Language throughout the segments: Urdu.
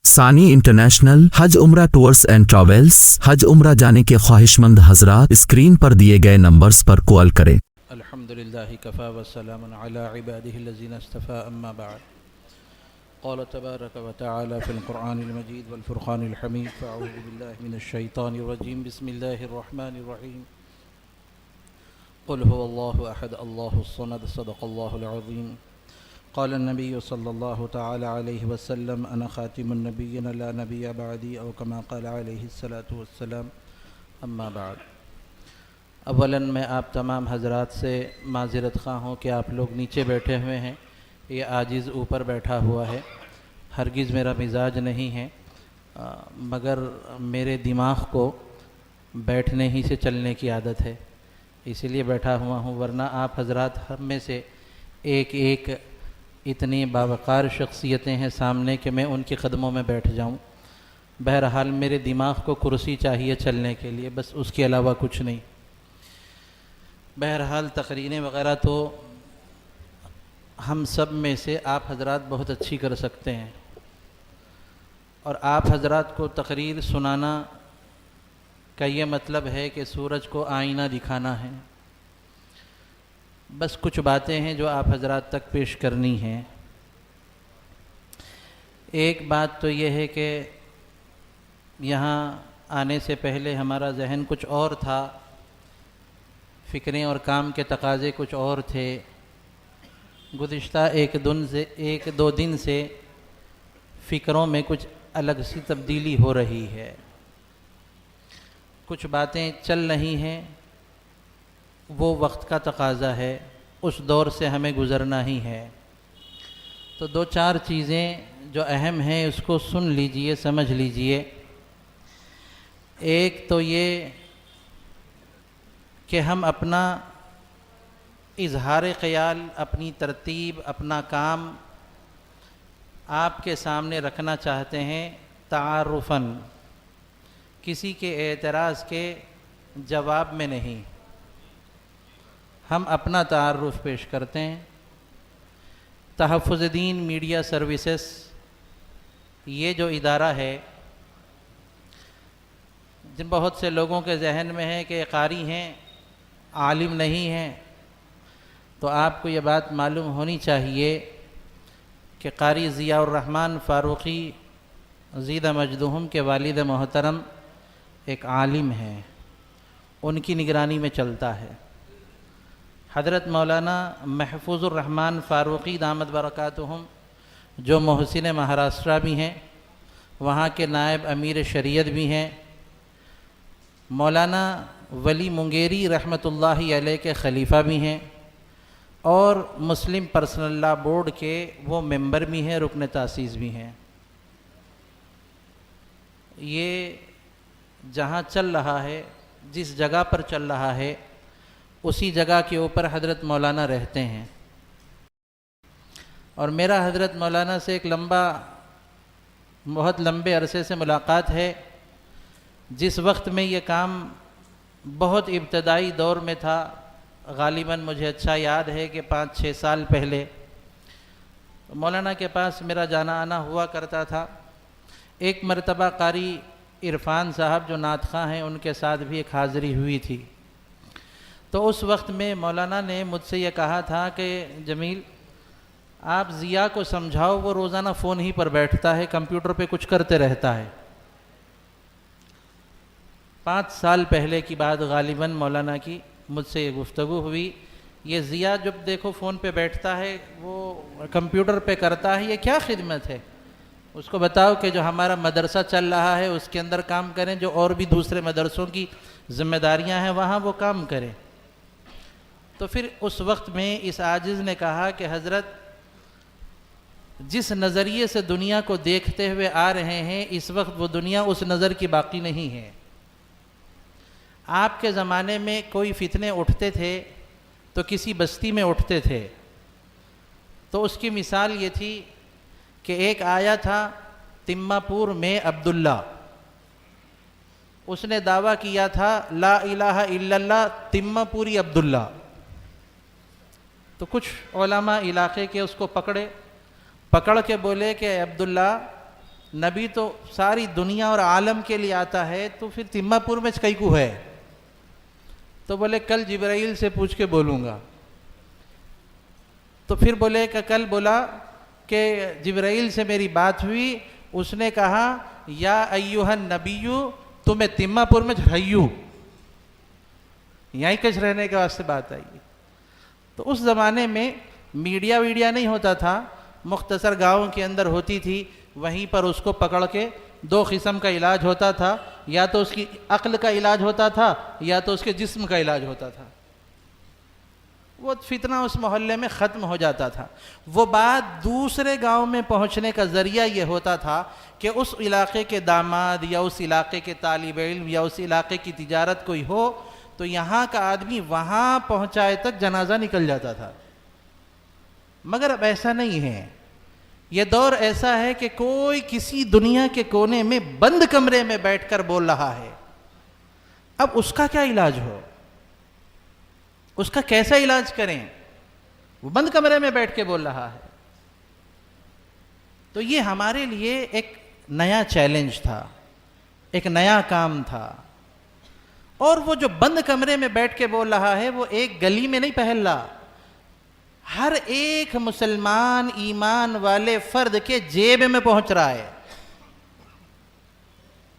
ثانی انٹرنیشنل حج عمرہ ٹورز اینڈ ٹریولز حج عمرہ جانے کے خواہشمند حضرات اسکرین پر دیے گئے نمبرز پر کال کریں۔ الحمدللہ کفا والسلام علی عبادہ الذین اصطفى اما بعد قال تبارک وتعالی فی القرآن المجید والفرقان الحمید فاعوذ باللہ من الشیطان الرجیم بسم اللہ الرحمن الرحیم قل هو اللہ احد اللہ الصمد صدق اللہ العظیم قال النبی صلی اللہ تعالی علیہ وسلم انا خاتم النبیین لا نبی بعدی او کما قال علیہ الصلاۃ والسلام اما بعد۔ اولا میں آپ تمام حضرات سے معذرت خواہ ہوں کہ آپ لوگ نیچے بیٹھے ہوئے ہیں، یہ عاجز اوپر بیٹھا ہوا ہے۔ ہرگز میرا مزاج نہیں ہے، مگر میرے دماغ کو بیٹھنے ہی سے چلنے کی عادت ہے، اسی لیے بیٹھا ہوا ہوں، ورنہ آپ حضرات ہم میں سے ایک ایک اتنی باوقار شخصیتیں ہیں سامنے کہ میں ان کے قدموں میں بیٹھ جاؤں۔ بہرحال میرے دماغ کو کرسی چاہیے چلنے کے لیے، بس اس کے علاوہ کچھ نہیں۔ بہرحال تقریریں وغیرہ تو ہم سب میں سے آپ حضرات بہت اچھی کر سکتے ہیں، اور آپ حضرات کو تقریر سنانا کا یہ مطلب ہے کہ سورج کو آئینہ دکھانا ہے۔ بس کچھ باتیں ہیں جو آپ حضرات تک پیش کرنی ہیں۔ ایک بات تو یہ ہے کہ یہاں آنے سے پہلے ہمارا ذہن کچھ اور تھا، فکریں اور کام کے تقاضے کچھ اور تھے۔ گزشتہ ایک دو دن سے فکروں میں کچھ الگ سی تبدیلی ہو رہی ہے، کچھ باتیں چل رہی ہیں، وہ وقت کا تقاضا ہے، اس دور سے ہمیں گزرنا ہی ہے۔ تو دو چار چیزیں جو اہم ہیں اس کو سن لیجئے، سمجھ لیجئے۔ ایک تو یہ کہ ہم اپنا اظہار خیال، اپنی ترتیب، اپنا کام آپ کے سامنے رکھنا چاہتے ہیں تعارفاً، کسی کے اعتراض کے جواب میں نہیں، ہم اپنا تعارف پیش کرتے ہیں۔ تحفظ دین میڈیا سروسز یہ جو ادارہ ہے، جن بہت سے لوگوں کے ذہن میں ہے کہ قاری ہیں، عالم نہیں ہیں، تو آپ کو یہ بات معلوم ہونی چاہیے کہ قاری ضیاء الرحمن فاروقی زیدہ مجدہم کے والد محترم ایک عالم ہیں، ان کی نگرانی میں چلتا ہے۔ حضرت مولانا محفوظ الرحمن فاروقی دامت برکاتہم جو محسن مہاراشٹرا بھی ہیں، وہاں کے نائب امیر شریعت بھی ہیں، مولانا ولی منگیری رحمۃ اللہ علیہ کے خلیفہ بھی ہیں، اور مسلم پرسنل لاء بورڈ کے وہ ممبر بھی ہیں، رکن تاسیس بھی ہیں۔ یہ جہاں چل رہا ہے، جس جگہ پر چل رہا ہے، اسی جگہ کے اوپر حضرت مولانا رہتے ہیں، اور میرا حضرت مولانا سے ایک بہت لمبے عرصے سے ملاقات ہے۔ جس وقت میں یہ کام بہت ابتدائی دور میں تھا، غالباً مجھے اچھا یاد ہے کہ 5-6 سال پہلے مولانا کے پاس میرا جانا آنا ہوا کرتا تھا۔ ایک مرتبہ قاری عرفان صاحب جو نعت خواں ہیں، ان کے ساتھ بھی ایک حاضری ہوئی تھی۔ تو اس وقت میں مولانا نے مجھ سے یہ کہا تھا کہ جمیل آپ ضیاء کو سمجھاؤ، وہ روزانہ فون ہی پر بیٹھتا ہے، کمپیوٹر پہ کچھ کرتے رہتا ہے۔ 5 سال پہلے کی بات غالباً مولانا کی مجھ سے یہ گفتگو ہوئی، یہ ضیاء جب دیکھو فون پہ بیٹھتا ہے، وہ کمپیوٹر پہ کرتا ہے، یہ کیا خدمت ہے؟ اس کو بتاؤ کہ جو ہمارا مدرسہ چل رہا ہے اس کے اندر کام کریں، جو اور بھی دوسرے مدرسوں کی ذمہ داریاں ہیں وہاں وہ کام کریں۔ تو پھر اس وقت میں اس عاجز نے کہا کہ حضرت جس نظریے سے دنیا کو دیکھتے ہوئے آ رہے ہیں، اس وقت وہ دنیا اس نظر کی باقی نہیں ہے۔ آپ کے زمانے میں کوئی فتنے اٹھتے تھے تو کسی بستی میں اٹھتے تھے، تو اس کی مثال یہ تھی کہ ایک آیا تھا تمہ پور میں عبداللہ، اس نے دعویٰ کیا تھا لا الہ الا اللہ تمہ پوری عبداللہ۔ تو کچھ علماء علاقے کے اس کو پکڑ کے بولے کہ عبداللہ نبی تو ساری دنیا اور عالم کے لیے آتا ہے، تو پھر تیمہ پور میں کئی کو ہے؟ تو بولے کل جبرائیل سے پوچھ کے بولوں گا۔ تو پھر بولے کہ کل بولا کہ جبرائیل سے میری بات ہوئی، اس نے کہا یا ایوہ النبیو تمہیں تیمہ پور میں رہیو، یہیں کچھ رہنے کے واسطے بات آئی۔ تو اس زمانے میں میڈیا نہیں ہوتا تھا، مختصر گاؤں کے اندر ہوتی تھی، وہیں پر اس کو پکڑ کے دو قسم کا علاج ہوتا تھا، یا تو اس کی عقل کا علاج ہوتا تھا یا تو اس کے جسم کا علاج ہوتا تھا۔ وہ فتنہ اس محلے میں ختم ہو جاتا تھا۔ وہ بات دوسرے گاؤں میں پہنچنے کا ذریعہ یہ ہوتا تھا کہ اس علاقے کے داماد یا اس علاقے کے طالب علم یا اس علاقے کی تجارت کوئی ہو تو یہاں کا آدمی وہاں پہنچائے تک جنازہ نکل جاتا تھا۔ مگر اب ایسا نہیں ہے، یہ دور ایسا ہے کہ کوئی کسی دنیا کے کونے میں بند کمرے میں بیٹھ کر بول رہا ہے، اب اس کا کیا علاج ہو، اس کا کیسا علاج کریں؟ وہ بند کمرے میں بیٹھ کے بول رہا ہے۔ تو یہ ہمارے لیے ایک نیا چیلنج تھا، ایک نیا کام تھا۔ اور وہ جو بند کمرے میں بیٹھ کے بول رہا ہے وہ ایک گلی میں نہیں پھیل رہا، ہر ایک مسلمان ایمان والے فرد کے جیب میں پہنچ رہا ہے۔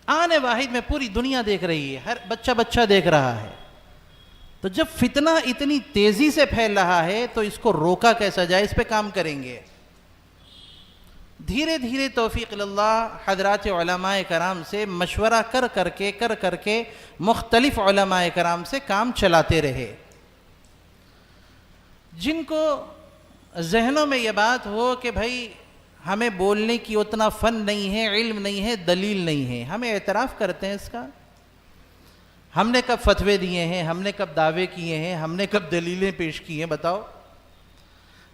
آنے واحد میں پوری دنیا دیکھ رہی ہے، ہر بچہ دیکھ رہا ہے۔ تو جب فتنہ اتنی تیزی سے پھیل رہا ہے تو اس کو روکا کیسا جائے، اس پہ کام کریں گے۔ دھیرے دھیرے توفیق اللہ حضرات علماء کرام سے مشورہ کر کے مختلف علماء کرام سے کام چلاتے رہے۔ جن کو ذہنوں میں یہ بات ہو کہ بھائی ہمیں بولنے کی اتنا فن نہیں ہے، علم نہیں ہے، دلیل نہیں ہے، ہمیں اعتراف کرتے ہیں اس کا۔ ہم نے کب فتوے دیے ہیں، ہم نے کب دعوے کیے ہیں، ہم نے کب دلیلیں پیش کی ہیں، بتاؤ۔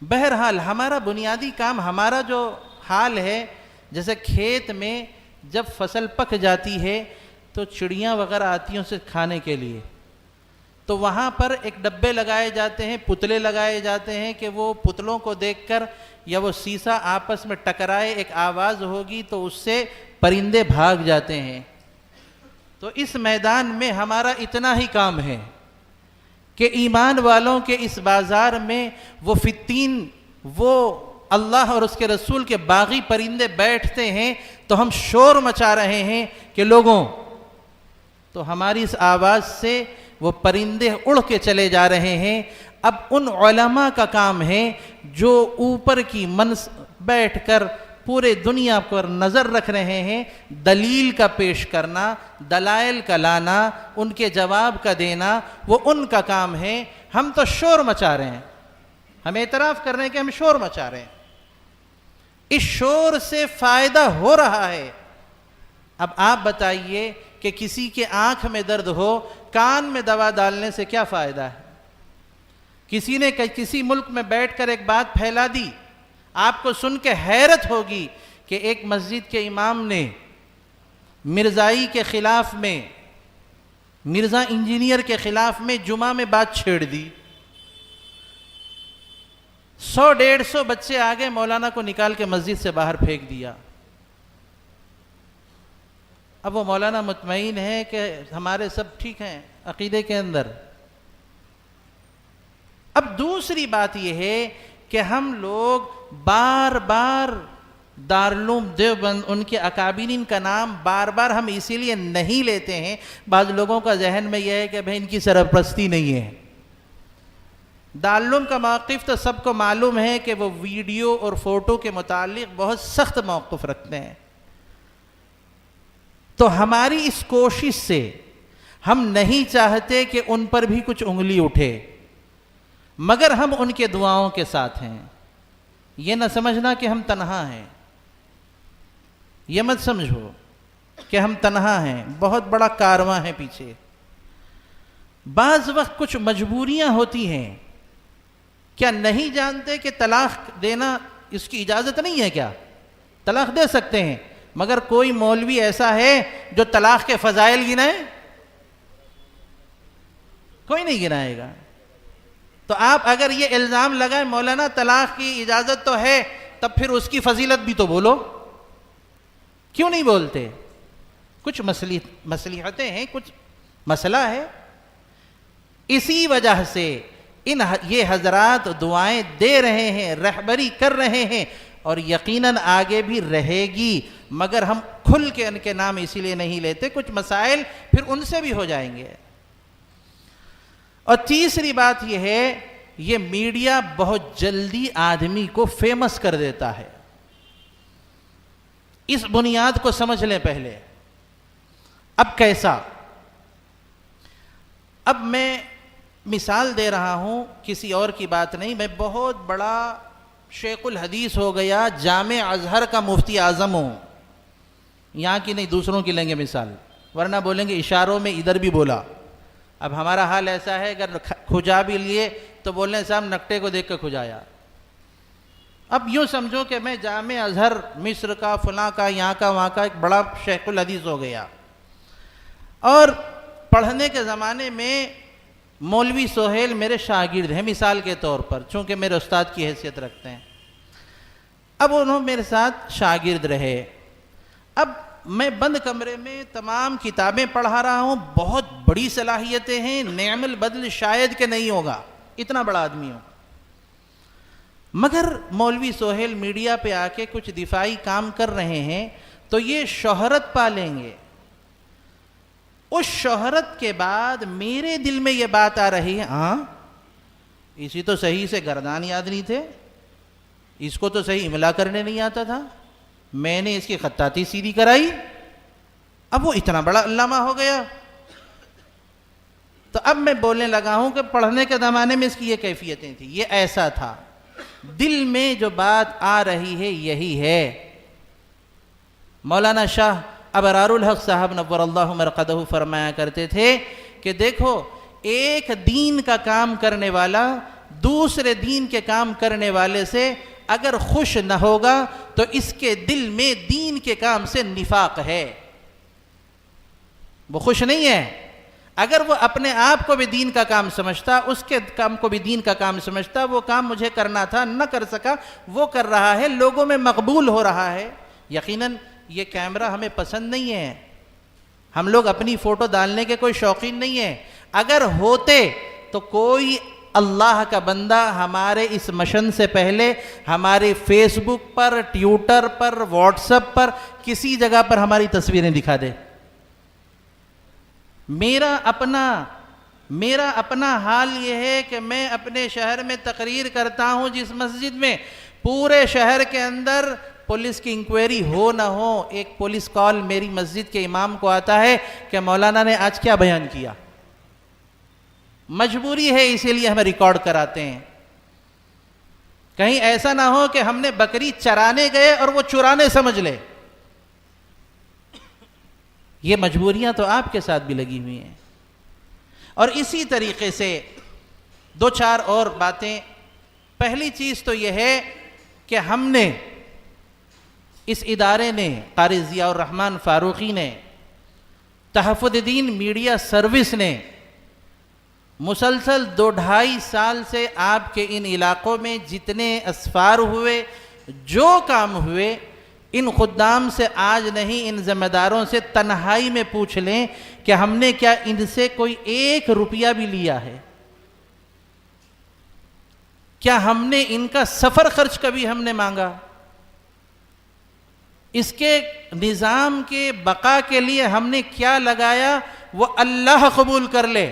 بہرحال ہمارا بنیادی کام، ہمارا جو حال ہے، جیسے کھیت میں جب فصل پک جاتی ہے تو چڑیاں وغیرہ آتی ہیں اسے کھانے کے لیے، تو وہاں پر ایک ڈبے لگائے جاتے ہیں، پتلے لگائے جاتے ہیں کہ وہ پتلوں کو دیکھ کر یا وہ سیسا آپس میں ٹکرائے، ایک آواز ہوگی تو اس سے پرندے بھاگ جاتے ہیں۔ تو اس میدان میں ہمارا اتنا ہی کام ہے کہ ایمان والوں کے اس بازار میں وہ فتین، وہ اللہ اور اس کے رسول کے باغی پرندے بیٹھتے ہیں تو ہم شور مچا رہے ہیں کہ لوگوں، تو ہماری اس آواز سے وہ پرندے اڑ کے چلے جا رہے ہیں۔ اب ان علماء کا کام ہے جو اوپر کی منص بیٹھ کر پورے دنیا پر نظر رکھ رہے ہیں، دلیل کا پیش کرنا، دلائل کا لانا، ان کے جواب کا دینا، وہ ان کا کام ہے۔ ہم تو شور مچا رہے ہیں، ہم اعتراف کر رہے ہیں کہ ہم شور مچا رہے ہیں۔ اس شور سے فائدہ ہو رہا ہے۔ اب آپ بتائیے کہ کسی کے آنکھ میں درد ہو، کان میں دوا ڈالنے سے کیا فائدہ ہے؟ کسی نے کسی ملک میں بیٹھ کر ایک بات پھیلا دی، آپ کو سن کے حیرت ہوگی کہ ایک مسجد کے امام نے مرزائی کے خلاف میں، مرزا انجینئر کے خلاف میں جمعہ میں بات چھیڑ دی۔ 100-150 بچے آگے مولانا کو نکال کے مسجد سے باہر پھینک دیا۔ اب وہ مولانا مطمئن ہے کہ ہمارے سب ٹھیک ہیں عقیدے کے اندر۔ اب دوسری بات یہ ہے کہ ہم لوگ بار بار دارالعلوم دیوبند، ان کے اکابرین کا نام بار بار ہم اسی لیے نہیں لیتے ہیں، بعض لوگوں کا ذہن میں یہ ہے کہ بھئی ان کی سرپرستی نہیں ہے۔ دارالعلوم کا موقف تو سب کو معلوم ہے کہ وہ ویڈیو اور فوٹو کے متعلق بہت سخت موقف رکھتے ہیں۔ تو ہماری اس کوشش سے ہم نہیں چاہتے کہ ان پر بھی کچھ انگلی اٹھے، مگر ہم ان کے دعاؤں کے ساتھ ہیں۔ یہ نہ سمجھنا کہ ہم تنہا ہیں، یہ مت سمجھو کہ ہم تنہا ہیں، بہت بڑا کارواں ہے پیچھے۔ بعض وقت کچھ مجبوریاں ہوتی ہیں۔ کیا نہیں جانتے کہ طلاق دینا اس کی اجازت نہیں ہے؟ کیا طلاق دے سکتے ہیں، مگر کوئی مولوی ایسا ہے جو طلاق کے فضائل گنائے؟ کوئی نہیں گنائے گا۔ تو آپ اگر یہ الزام لگائیں مولانا طلاق کی اجازت تو ہے، تب پھر اس کی فضیلت بھی تو بولو۔ کیوں نہیں بولتے؟ کچھ مصلحتیں ہیں، کچھ مسئلہ ہے، اسی وجہ سے یہ حضرات دعائیں دے رہے ہیں، رہبری کر رہے ہیں، اور یقیناً آگے بھی رہے گی، مگر ہم کھل کے ان کے نام اسی لیے نہیں لیتے، کچھ مسائل پھر ان سے بھی ہو جائیں گے۔ اور تیسری بات یہ ہے، یہ میڈیا بہت جلدی آدمی کو فیمس کر دیتا ہے۔ اس بنیاد کو سمجھ لیں پہلے۔ اب کیسا؟ اب میں مثال دے رہا ہوں، کسی اور کی بات نہیں، میں بہت بڑا شیخ الحدیث ہو گیا، جامع ازہر کا مفتی اعظم ہوں، یہاں کی نہیں دوسروں کی لیں گے مثال، ورنہ بولیں گے اشاروں میں ادھر بھی بولا۔ اب ہمارا حال ایسا ہے، اگر کھجا بھی لیے تو بولنے صاحب نکٹے کو دیکھ کے کھجایا۔ اب یوں سمجھو کہ میں جامع ازہر مصر کا، فلاں کا، یہاں کا، وہاں کا ایک بڑا شیخ الحدیث ہو گیا، اور پڑھنے کے زمانے میں مولوی سہیل میرے شاگرد ہیں مثال کے طور پر، چونکہ میرے استاد کی حیثیت رکھتے ہیں۔ اب انہوں میرے ساتھ شاگرد رہے۔ اب میں بند کمرے میں تمام کتابیں پڑھا رہا ہوں، بہت بڑی صلاحیتیں ہیں، نعم البدل شاید کہ نہیں ہوگا، اتنا بڑا آدمی ہوں، مگر مولوی سہیل میڈیا پہ آ کے کچھ دفاعی کام کر رہے ہیں تو یہ شہرت پا لیں گے۔ اس شہرت کے بعد میرے دل میں یہ بات آ رہی ہے، ہاں اسی تو صحیح سے گردان یاد نہیں تھے، اس کو تو صحیح املا کرنے نہیں آتا تھا، میں نے اس کی خطاطی سیدھی کرائی، اب وہ اتنا بڑا علامہ ہو گیا۔ تو اب میں بولنے لگا ہوں کہ پڑھنے کے زمانے میں اس کی یہ کیفیتیں تھیں، یہ ایسا تھا، دل میں جو بات آ رہی ہے یہی ہے۔ مولانا شاہ ابرار الحق صاحب نور اللہ مرقدہ فرمایا کرتے تھے کہ دیکھو، ایک دین کا کام کرنے والا دوسرے دین کے کام کرنے والے سے اگر خوش نہ ہوگا تو اس کے دل میں دین کے کام سے نفاق ہے، وہ خوش نہیں ہے۔ اگر وہ اپنے آپ کو بھی دین کا کام سمجھتا، اس کے کام کو بھی دین کا کام سمجھتا، وہ کام مجھے کرنا تھا نہ کر سکا، وہ کر رہا ہے، لوگوں میں مقبول ہو رہا ہے۔ یقیناً یہ کیمرہ ہمیں پسند نہیں ہے، ہم لوگ اپنی فوٹو ڈالنے کے کوئی شوقین نہیں ہیں، اگر ہوتے تو کوئی اللہ کا بندہ ہمارے اس مشن سے پہلے ہمارے فیس بک پر، ٹویٹر پر، واٹس ایپ پر کسی جگہ پر ہماری تصویریں دکھا دے۔ میرا اپنا حال یہ ہے کہ میں اپنے شہر میں تقریر کرتا ہوں، جس مسجد میں پورے شہر کے اندر پولیس کی انکوائری ہو نہ ہو، ایک پولیس کال میری مسجد کے امام کو آتا ہے کہ مولانا نے آج کیا بیان کیا۔ مجبوری ہے، اسی لیے ہمیں ریکارڈ کراتے ہیں، کہیں ایسا نہ ہو کہ ہم نے بکری چرانے گئے اور وہ چرانے سمجھ لے۔ یہ مجبوریاں تو آپ کے ساتھ بھی لگی ہوئی ہیں۔ اور اسی طریقے سے دو چار اور باتیں۔ پہلی چیز تو یہ ہے کہ ہم نے، اس ادارے نے، قاری ضیاء الرحمن فاروقی نے، تحفظ دین میڈیا سروس نے مسلسل 2-2.5 سال سے آپ کے ان علاقوں میں جتنے اسفار ہوئے، جو کام ہوئے، ان خدام سے آج نہیں، ان ذمہ داروں سے تنہائی میں پوچھ لیں کہ ہم نے کیا ان سے کوئی 1 روپیہ بھی لیا ہے؟ کیا ہم نے ان کا سفر خرچ کبھی ہم نے مانگا؟ اس کے نظام کے بقا کے لیے ہم نے کیا لگایا؟ وہ اللہ قبول کر لے۔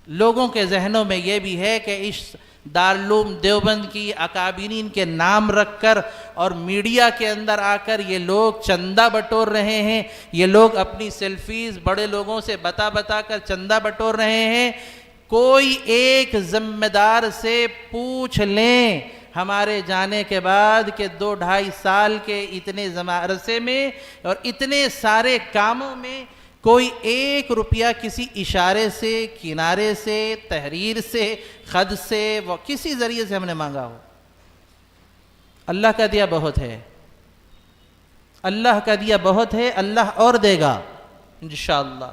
لوگوں کے ذہنوں میں یہ بھی ہے کہ اس دارالعلوم دیوبند کی اکابرین کے نام رکھ کر اور میڈیا کے اندر آ کر یہ لوگ چندہ بٹور رہے ہیں، یہ لوگ اپنی سیلفیز بڑے لوگوں سے بتا کر چندہ بٹور رہے ہیں۔ کوئی ایک ذمہ دار سے پوچھ لیں ہمارے جانے کے بعد کہ 2-2.5 سال کے اتنے عرصے میں اور اتنے سارے کاموں میں کوئی 1 روپیہ کسی اشارے سے، کنارے سے، تحریر سے، خط سے، وہ کسی ذریعے سے ہم نے مانگا ہو؟ اللہ کا دیا بہت ہے، اللہ کا دیا بہت ہے، اللہ اور دے گا انشاءاللہ۔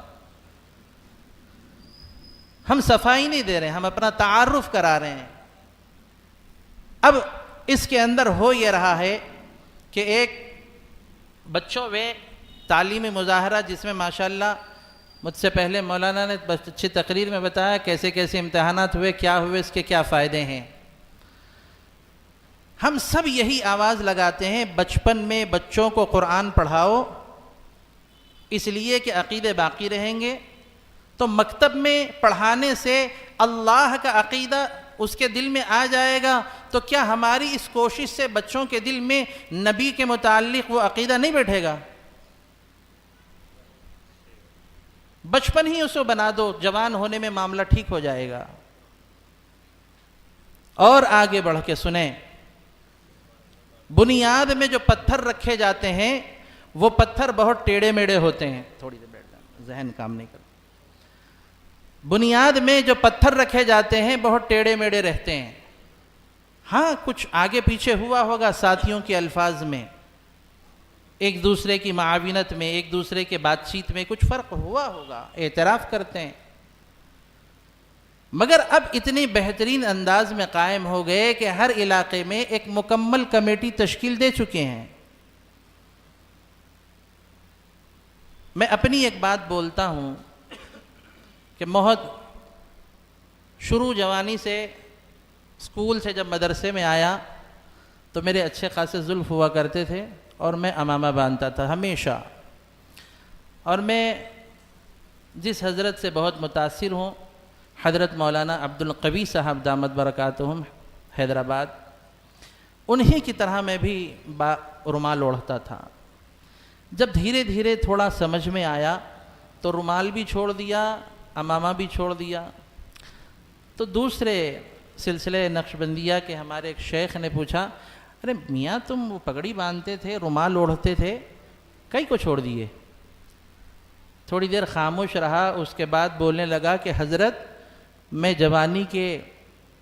ہم صفائی نہیں دے رہے ہیں، ہم اپنا تعارف کرا رہے ہیں۔ اب اس کے اندر ہو یہ رہا ہے کہ ایک بچوں میں تعلیمی مظاہرہ جس میں ماشاءاللہ مجھ سے پہلے مولانا نے اچھی تقریر میں بتایا کیسے کیسے امتحانات ہوئے، کیا ہوئے، اس کے کیا فائدے ہیں۔ ہم سب یہی آواز لگاتے ہیں بچپن میں بچوں کو قرآن پڑھاؤ، اس لیے کہ عقیدے باقی رہیں گے۔ تو مکتب میں پڑھانے سے اللہ کا عقیدہ اس کے دل میں آ جائے گا، تو کیا ہماری اس کوشش سے بچوں کے دل میں نبی کے متعلق وہ عقیدہ نہیں بیٹھے گا؟ بچپن ہی اس کو بنا دو، جوان ہونے میں معاملہ ٹھیک ہو جائے گا۔ اور آگے بڑھ کے سنیں، بنیاد میں جو پتھر رکھے جاتے ہیں وہ پتھر بہت ٹیڑے میڑے ہوتے ہیں۔ تھوڑی دیر بیٹھ جانا، ذہن کام نہیں کرتا۔ بنیاد میں جو پتھر رکھے جاتے ہیں بہت ٹیڑے میڑے رہتے ہیں۔ ہاں کچھ آگے پیچھے ہوا ہوگا ساتھیوں کے الفاظ میں، ایک دوسرے کی معاونت میں، ایک دوسرے کے بات چیت میں کچھ فرق ہوا ہوگا، اعتراف کرتے ہیں، مگر اب اتنی بہترین انداز میں قائم ہو گئے کہ ہر علاقے میں ایک مکمل کمیٹی تشکیل دے چکے ہیں۔ میں اپنی ایک بات بولتا ہوں کہ بہت شروع جوانی سے اسکول سے جب مدرسے میں آیا تو میرے اچھے خاصے زلف ہوا کرتے تھے اور میں امامہ باندھتا تھا ہمیشہ، اور میں جس حضرت سے بہت متاثر ہوں حضرت مولانا عبد القوی صاحب دامت برکاتہم حیدرآباد، انہی کی طرح میں بھی رومال اوڑھتا تھا۔ جب دھیرے دھیرے تھوڑا سمجھ میں آیا تو رومال بھی چھوڑ دیا، امامہ بھی چھوڑ دیا۔ تو دوسرے سلسلے نقشبندیہ کے ہمارے ایک شیخ نے پوچھا، ارے میاں تم وہ پگڑی باندھتے تھے، رومال اوڑھتے تھے، کئی کو چھوڑ دیے؟ تھوڑی دیر خاموش رہا، اس کے بعد بولنے لگا کہ حضرت میں جوانی کے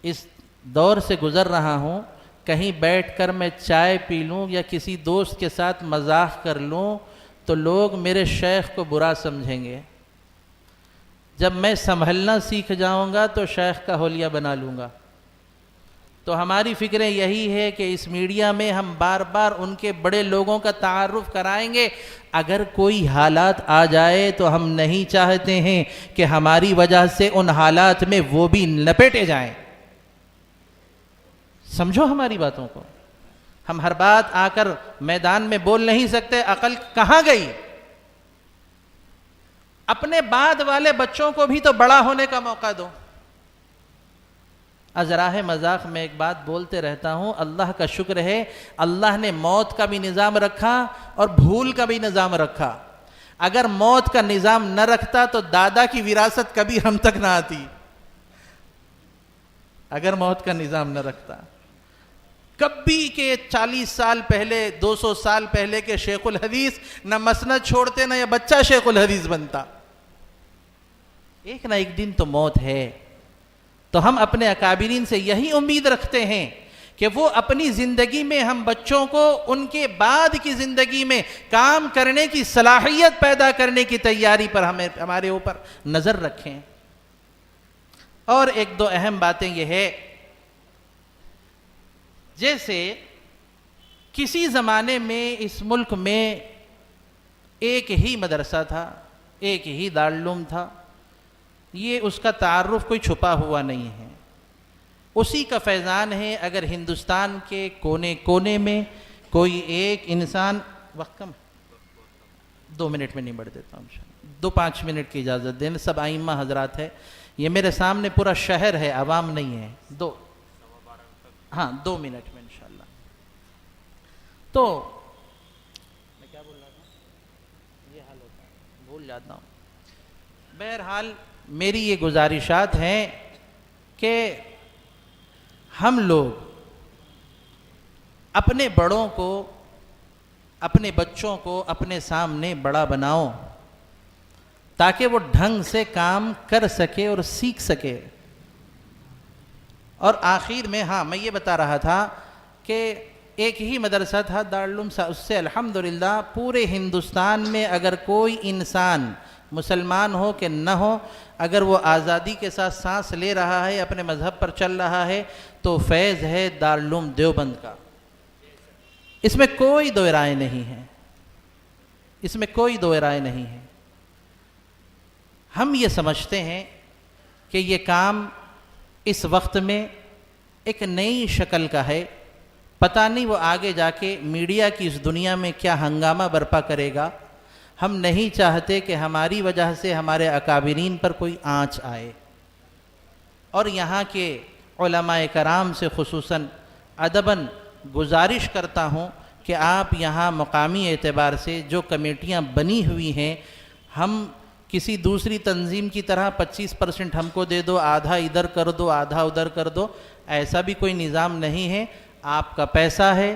اس دور سے گزر رہا ہوں، کہیں بیٹھ کر میں چائے پی لوں یا کسی دوست کے ساتھ مذاق کر لوں تو لوگ میرے شیخ کو برا سمجھیں گے، جب میں سنبھلنا سیکھ جاؤں گا تو شیخ کا حلیہ بنا لوں گا۔ تو ہماری فکریں یہی ہے کہ اس میڈیا میں ہم بار بار ان کے بڑے لوگوں کا تعارف کرائیں گے، اگر کوئی حالات آ جائے تو ہم نہیں چاہتے ہیں کہ ہماری وجہ سے ان حالات میں وہ بھی لپیٹے جائیں۔ سمجھو ہماری باتوں کو، ہم ہر بات آ کر میدان میں بول نہیں سکتے، عقل کہاں گئی؟ اپنے بعد والے بچوں کو بھی تو بڑا ہونے کا موقع دو۔ ازراہ مذاق میں ایک بات بولتے رہتا ہوں، اللہ کا شکر ہے اللہ نے موت کا بھی نظام رکھا اور بھول کا بھی نظام رکھا۔ اگر موت کا نظام نہ رکھتا تو دادا کی وراثت کبھی ہم تک نہ آتی، اگر موت کا نظام نہ رکھتا۔ کبھی کے 40 سال پہلے 200 سال پہلے کے شیخ الحدیث نہ مسند چھوڑتے نہ یہ بچہ شیخ الحدیث بنتا۔ ایک نہ ایک دن تو موت ہے، تو ہم اپنے اکابرین سے یہی امید رکھتے ہیں کہ وہ اپنی زندگی میں ہم بچوں کو ان کے بعد کی زندگی میں کام کرنے کی صلاحیت پیدا کرنے کی تیاری پر ہمارے اوپر نظر رکھیں۔ اور ایک دو اہم باتیں یہ ہے، جیسے کسی زمانے میں اس ملک میں ایک ہی مدرسہ تھا، ایک ہی دارالعلوم تھا، یہ اس کا تعارف کوئی چھپا ہوا نہیں ہے، اسی کا فیضان ہے۔ اگر ہندوستان کے کونے کونے میں کوئی ایک انسان، وقت کم 2 منٹ میں نہیں بڑھ دیتا ہوں، 2-5 منٹ کی اجازت دیں، سب ائمہ حضرات ہے، یہ میرے سامنے پورا شہر ہے، عوام نہیں ہے، 2 منٹ میں انشاءاللہ۔ تو میں کیا بول رہا تھا، یہ حال ہوتا ہے، بھول جاتا ہوں۔ بہرحال میری یہ گزارشات ہیں کہ ہم لوگ اپنے بڑوں کو، اپنے بچوں کو اپنے سامنے بڑا بناؤ تاکہ وہ ڈھنگ سے کام کر سکے اور سیکھ سکے۔ اور آخر میں میں یہ بتا رہا تھا کہ ایک ہی مدرسہ تھا دارالعلوم، اس سے الحمدللہ پورے ہندوستان میں اگر کوئی انسان مسلمان ہو کہ نہ ہو، اگر وہ آزادی کے ساتھ سانس لے رہا ہے، اپنے مذہب پر چل رہا ہے، تو فیض ہے دارالعلوم دیوبند کا۔ اس میں کوئی دو رائے نہیں ہے، اس میں کوئی دو رائے نہیں ہے۔ ہم یہ سمجھتے ہیں کہ یہ کام اس وقت میں ایک نئی شکل کا ہے، پتہ نہیں وہ آگے جا کے میڈیا کی اس دنیا میں کیا ہنگامہ برپا کرے گا۔ ہم نہیں چاہتے کہ ہماری وجہ سے ہمارے اکابرین پر کوئی آنچ آئے، اور یہاں کے علماء کرام سے خصوصاً ادباً گزارش کرتا ہوں کہ آپ یہاں مقامی اعتبار سے جو کمیٹیاں بنی ہوئی ہیں، ہم کسی دوسری تنظیم کی طرح 25% ہم کو دے دو، آدھا ادھر کر دو، آدھا ادھر کر دو، ایسا بھی کوئی نظام نہیں ہے۔ آپ کا پیسہ ہے،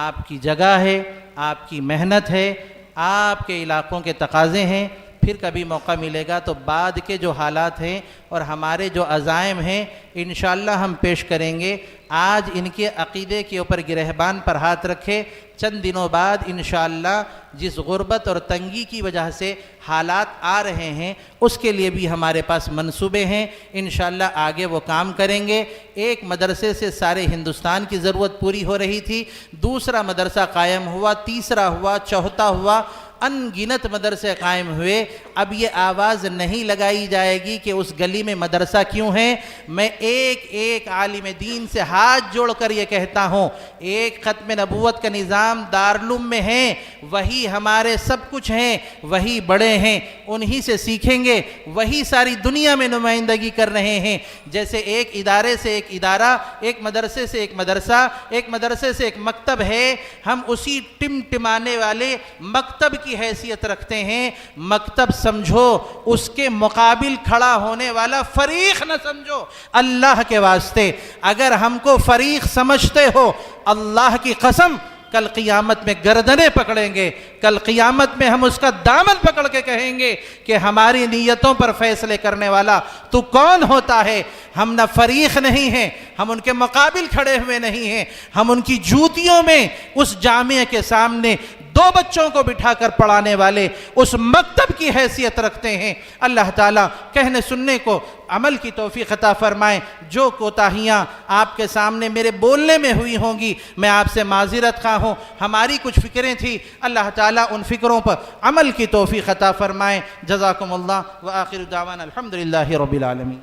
آپ کی جگہ ہے، آپ کی محنت ہے، آپ کے علاقوں کے تقاضے ہیں، پھر کبھی موقع ملے گا تو بعد کے جو حالات ہیں اور ہمارے جو عزائم ہیں انشاءاللہ ہم پیش کریں گے۔ آج ان کے عقیدے کے اوپر گرہبان پر ہاتھ رکھے، چند دنوں بعد انشاءاللہ جس غربت اور تنگی کی وجہ سے حالات آ رہے ہیں اس کے لیے بھی ہمارے پاس منصوبے ہیں، انشاءاللہ آگے وہ کام کریں گے۔ ایک مدرسے سے سارے ہندوستان کی ضرورت پوری ہو رہی تھی، دوسرا مدرسہ قائم ہوا، تیسرا ہوا، چوتھا ہوا، ان گنت مدرسے قائم ہوئے۔ اب یہ آواز نہیں لگائی جائے گی کہ اس گلی میں مدرسہ کیوں ہے۔ میں ایک ایک عالم دین سے ہاتھ جوڑ کر یہ کہتا ہوں، ایک ختم نبوت کا نظام دارالعلوم میں ہے، وہی ہمارے سب کچھ ہیں، وہی بڑے ہیں، انہی سے سیکھیں گے، وہی ساری دنیا میں نمائندگی کر رہے ہیں۔ جیسے ایک ادارے سے ایک ادارہ، ایک مدرسے سے ایک مدرسہ، ایک مدرسے سے ایک مکتب ہے، ہم اسی ٹمٹمانے والے مکتب کی حیثیت رکھتے ہیں۔ مکتب سمجھو، اس کے مقابل کھڑا ہونے والا فریق نہ سمجھو۔ اللہ کے واسطے اگر ہم کو فریق سمجھتے ہو، اللہ کی قسم کل قیامت میں گردنیں پکڑیں گے، کل قیامت میں ہم اس کا دامن پکڑ کے کہیں گے کہ ہماری نیتوں پر فیصلے کرنے والا تو کون ہوتا ہے۔ ہم نہ فریق نہیں ہیں، ہم ان کے مقابل کھڑے ہوئے نہیں ہیں، ہم ان کی جوتیوں میں اس جامعہ کے سامنے 2 بچوں کو بٹھا کر پڑھانے والے اس مکتب کی حیثیت رکھتے ہیں۔ اللہ تعالیٰ کہنے سننے کو عمل کی توفیق عطا فرمائیں۔ جو کوتاہیاں آپ کے سامنے میرے بولنے میں ہوئی ہوں گی میں آپ سے معذرت خواہ ہوں، ہماری کچھ فکریں تھیں، اللہ تعالیٰ ان فکروں پر عمل کی توفیق عطا فرمائیں۔ جزاکم اللہ وآخر دعوانا الحمدللہ رب العالمین۔